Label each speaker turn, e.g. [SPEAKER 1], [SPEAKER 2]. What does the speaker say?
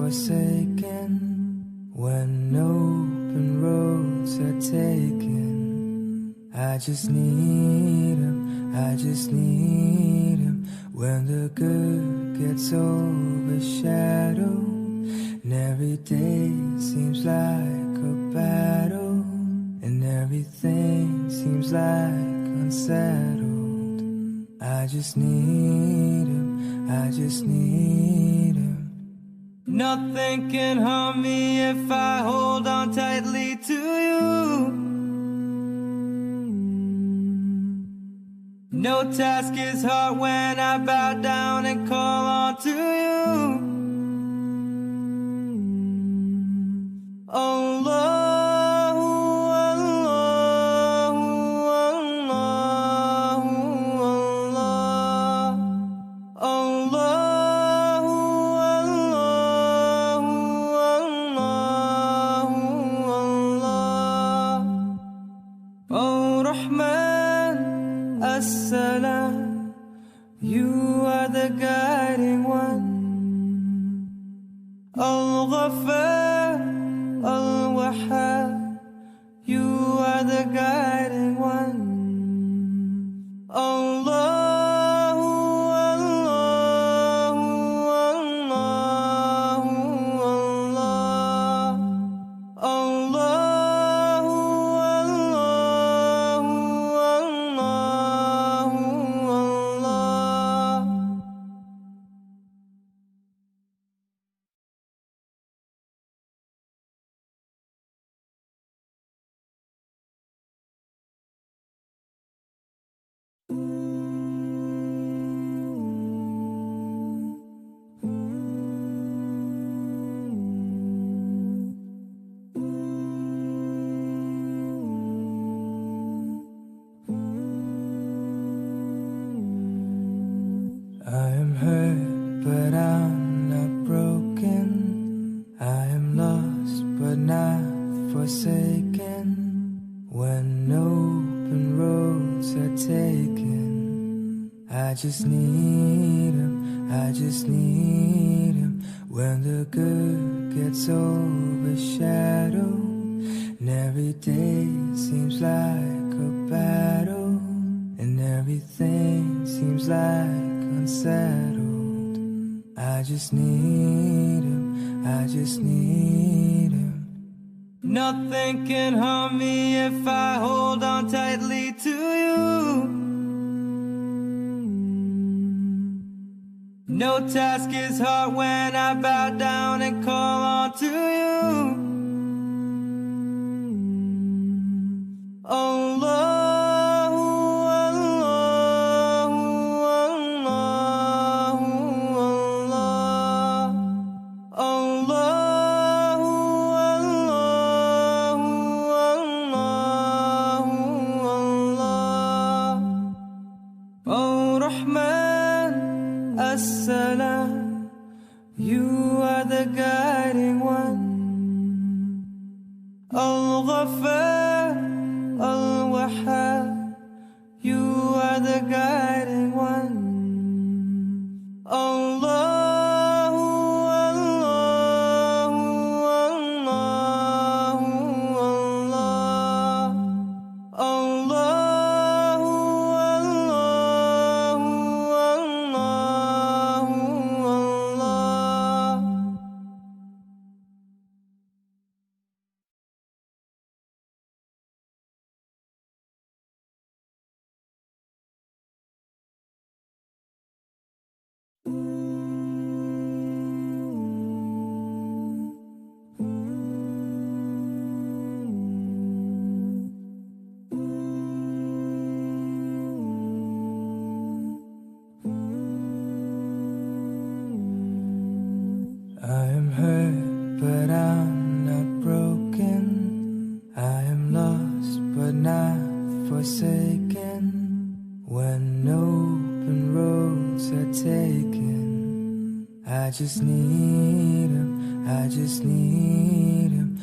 [SPEAKER 1] forsaken. When open roads are taken, I just need him, I just need him. When the good gets overshadowed, and every day seems like a battle, and everything seems like unsettled, I just need him, I just need him. Nothing can harm me if I hold on tightly to you. No task is hard when I bow down and call on to you. Allahu, Allahu, Allahu, Allah. Assalam, you are the guiding one. Al-Ghafar, Al-Wahhab, you are the guiding one. Allahu, Allahu, Allahu, Allah. I am hurt, but I'm not broken. I am lost, but not forsaken. When open roads are taken, I just need him, I just need him. When the good gets overshadowed, and every day seems like a battle, and everything seems like unsettled, I just need him, I just need him. Nothing can harm me if I hold on tightly to you. No task is hard when I bow down and call on to you. Allahu, Allahu, Allahu, Allahu, Allahu, Oh Rahman, Assalam, you are the guiding one. Al-Ghafar, Al-Wahhab, you are the guiding one. Allahu, Allahu, Allahu, Allahu, Allah. I am hurt, but I'm not broken. I am lost, but not forsaken. When open roads are taken, I just need him, I just need him.